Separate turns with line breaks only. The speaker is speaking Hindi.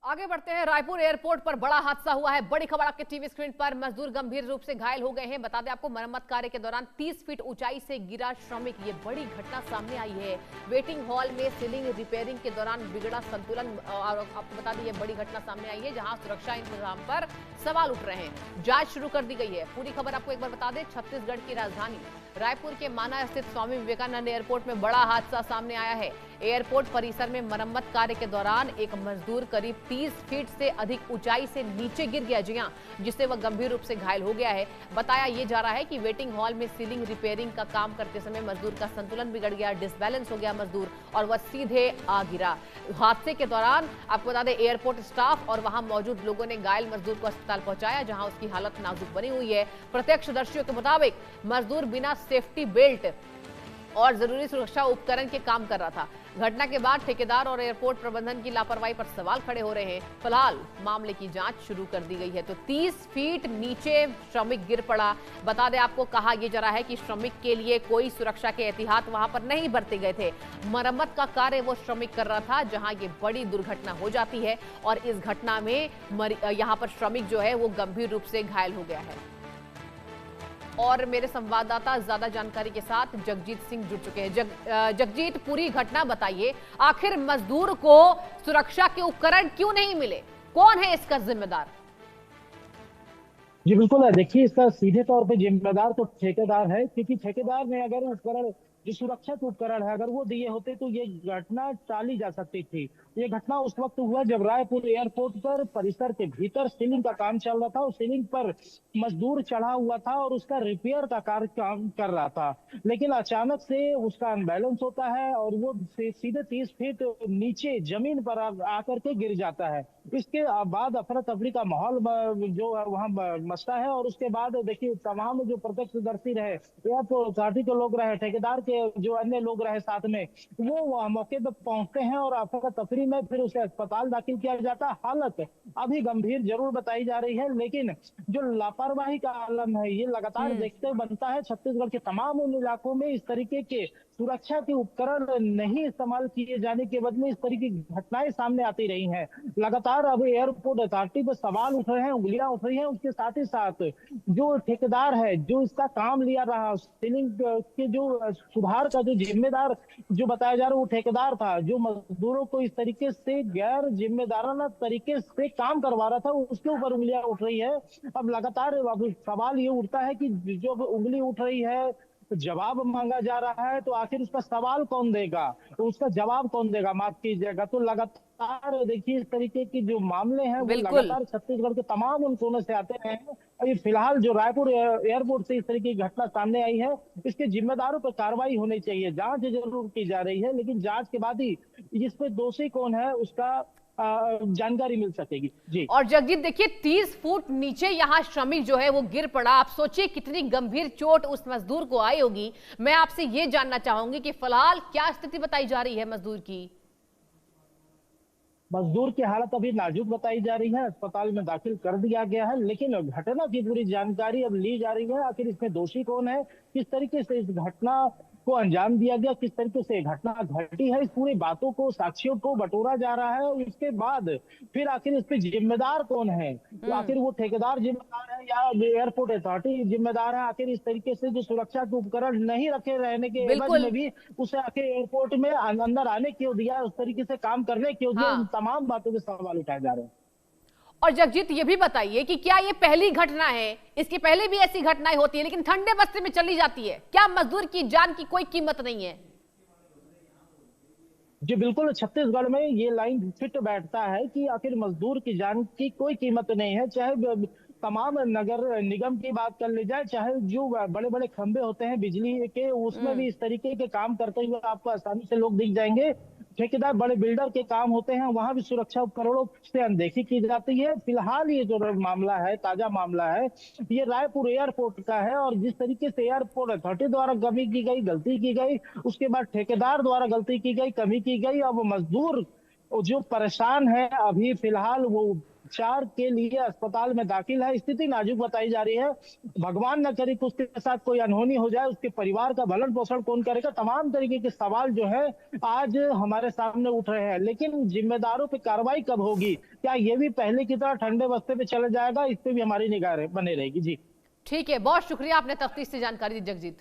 आगे बढ़ते हैं। रायपुर एयरपोर्ट पर बड़ा हादसा हुआ है। बड़ी खबर आपके टीवी स्क्रीन पर। मजदूर गंभीर रूप से घायल हो गए हैं। बता दें आपको, मरम्मत कार्य के दौरान 30 फीट ऊंचाई से गिरा श्रमिक। ये बड़ी घटना सामने आई है। वेटिंग हॉल में सीलिंग रिपेयरिंग के दौरान बिगड़ा संतुलन। और आपको बता दें, ये बड़ी घटना सामने आई है जहां सुरक्षा इंतजाम पर सवाल उठ रहे हैं। जांच शुरू कर दी गई है। पूरी खबर आपको एक बार बता दें। छत्तीसगढ़ की राजधानी रायपुर के माना स्थित स्वामी विवेकानंद एयरपोर्ट में बड़ा हादसा सामने आया है। एयरपोर्ट परिसर में मरम्मत कार्य के दौरान एक मजदूर करीब 30 फीट से अधिक ऊंचाई से नीचे गिर गया, जी हां, जिससे वह गंभीर रूप से घायल हो गया है। बताया यह जा रहा है कि वेटिंग हॉल में सीलिंग रिपेयरिंग का काम करते समय मजदूर का संतुलन बिगड़ गया, डिसबैलेंस हो गया मजदूर और वह सीधे आ गिरा। हादसे के दौरान आपको बता दें, एयरपोर्ट स्टाफ और वहां मौजूद लोगों ने घायल मजदूर को अस्पताल पहुंचाया, जहां उसकी हालत नाजुक बनी हुई है। प्रत्यक्षदर्शियों के मुताबिक मजदूर बिना सेफ्टी बेल्ट और जरूरी सुरक्षा उपकरण के काम कर रहा था। घटना के बाद ठेकेदार और एयरपोर्ट प्रबंधन की लापरवाही पर सवाल खड़े हो रहे हैं। फिलहाल मामले की जांच शुरू कर दी गई है। तो 30 फीट नीचे श्रमिक गिर पड़ा। बता दें आपको, कहा यह जा रहा है कि श्रमिक के लिए कोई सुरक्षा के एहतियात वहां पर नहीं बरते गए थे। मरम्मत का कार्य वो श्रमिक कर रहा था जहां ये बड़ी दुर्घटना हो जाती है और इस घटना में यहां पर श्रमिक जो है वो गंभीर रूप से घायल हो गया है। और मेरे संवाददाता ज्यादा जानकारी के साथ जगजीत सिंह जुड़ चुके हैं। जगजीत, पूरी घटना बताइए। आखिर मजदूर को सुरक्षा के उपकरण क्यों नहीं मिले? कौन है इसका जिम्मेदार?
जी बिल्कुल, देखिए इसका सीधे तौर पे जिम्मेदार तो ठेकेदार है, क्योंकि ठेकेदार ने अगर उपकरण, जो सुरक्षा के उपकरण है, अगर वो दिए होते तो ये घटना टाली जा सकती थी। ये घटना उस वक्त हुआ जब रायपुर एयरपोर्ट पर परिसर के भीतर सीलिंग का काम चल रहा था और सीलिंग पर मजदूर चढ़ा हुआ था और उसका रिपेयर का कार्य काम कर रहा था। लेकिन अचानक से उसका अनबैलेंस होता है और वो सीधे 30 फीट नीचे जमीन पर आकर के गिर जाता है। इसके बाद अफरा तफरी का माहौल जो है वहाँ मचता है। और उसके बाद देखिए, तमाम जो प्रत्यक्षदर्शी रहे, एयरपोर्ट अथॉरिटी के लोग रहे, ठेकेदार के जो अन्य लोग रहे साथ में, वो मौके पर पहुंचते हैं और अफरा तफरी में फिर उसे अस्पताल दाखिल किया जाता है। हालत अभी गंभीर जरूर बताई जा रही है, लेकिन जो लापरवाही का आलम है ये लगातार देखते बनता है। छत्तीसगढ़ के तमाम उन इलाकों में इस तरीके के सुरक्षा के उपकरण नहीं इस्तेमाल किए जाने के बदले इस तरीके की घटनाएं सामने आती रही हैं। लगातार अब एयरपोर्ट अथॉरिटी पर सवाल उठ रहे हैं, उंगलियां उठ रही हैं। उसके साथ ही साथ जो ठेकेदार है, जो इसका काम लिया रहा, सीलिंग के जो सुधार का जो जिम्मेदार जो बताया जा रहा है, वो ठेकेदार था जो मजदूरों को इस तरीके से गैर जिम्मेदाराना तरीके से काम करवा रहा था, उसके ऊपर उंगलियां उठ रही है। अब लगातार अब सवाल ये उठता है कि जो उंगली उठ रही है, तो जवाब मांगा जा रहा है, तो आखिर उसका सवाल कौन देगा, तो उसका जवाब कौन देगा, माफ कीजिएगा। तो लगातार देखिए, इस तरीके की जो मामले हैं वो
बिल्कुल।
लगातार छत्तीसगढ़ के तमाम उन कोनों से आते रहे हैं। अभी फिलहाल जो रायपुर एयरपोर्ट से इस तरीके की घटना सामने आई है, इसके जिम्मेदारों पर कार्रवाई होनी चाहिए। जांच जरूर की जा रही है, लेकिन जांच के बाद ही इस पे दोषी कौन है उसका जानकारी मिल सकेगी। जी।
और जगजीत, देखिए 30 फुट नीचे यहां श्रमिक जो है वो गिर पड़ा। आप सोचिए कितनी गंभीर चोट उस मजदूर को आई होगी। मैं आपसे ये जानना चाहूंगी कि फिलहाल क्या स्थिति बताई जा रही है मजदूर की?
मजदूर की हालत अभी नाजुक बताई जा रही है, अस्पताल में दाखिल कर दिया गया है, लेकिन घटना की पूरी जानकारी अब ली जा रही है। आखिर इसमें दोषी कौन है, किस तरीके से इस घटना को अंजाम दिया गया, किस तरीके से घटना घटी है, इस पूरी बातों को, साक्ष्यों को बटोरा जा रहा है। और उसके बाद फिर आखिर इस पे जिम्मेदार कौन है, तो आखिर वो ठेकेदार जिम्मेदार है या एयरपोर्ट अथॉरिटी जिम्मेदार है। आखिर इस तरीके से जो सुरक्षा के उपकरण नहीं रखे रहने के एवज
बिल्कुल।
में भी उसे आखिर एयरपोर्ट में अंदर आने क्यों दिया, उस तरीके से काम करने क्यों दिया, इन
हाँ।
तमाम बातों के सवाल उठाए जा रहे हैं।
और जगजीत, ये भी बताइए कि क्या ये पहली घटना है? इसके पहले भी ऐसी घटनाएं होती है लेकिन ठंडे बस्ते में चली जाती है। क्या मजदूर की जान की कोई कीमत नहीं है?
जी बिल्कुल, छत्तीसगढ़ में ये लाइन फिट बैठता है कि आखिर मजदूर की जान की कोई कीमत नहीं है। चाहे तमाम नगर निगम की बात कर ली जाए, चाहे जो बड़े बड़े खंभे होते हैं बिजली के, उसमें भी इस तरीके के काम करते हुए आपको आसानी से लोग दिख जाएंगे। ठेकेदार बड़े बिल्डर के काम होते हैं, वहां भी सुरक्षा उपकरणों से अनदेखी की जाती है। फिलहाल ये जो मामला है, ताजा मामला है, ये रायपुर एयरपोर्ट का है। और जिस तरीके से एयरपोर्ट अथॉरिटी द्वारा कमी की गई, गलती की गई, उसके बाद ठेकेदार द्वारा गलती की गई, कमी की गई, अब मजदूर जो परेशान है, अभी फिलहाल वो उपचार के लिए अस्पताल में दाखिल है। स्थिति नाजुक बताई जा रही है। भगवान न करे कि उसके साथ कोई अनहोनी हो जाए, उसके परिवार का भरण पोषण कौन करेगा, तमाम तरीके के सवाल जो है आज हमारे सामने उठ रहे हैं। लेकिन जिम्मेदारों पे कार्रवाई कब होगी, क्या ये भी पहले की तरह ठंडे बस्ते पे चला जाएगा, इस पे भी हमारी निगाह बने रहेगी। जी
ठीक है, बहुत शुक्रिया, आपने तफ्तीश से जानकारी दी जगजीत।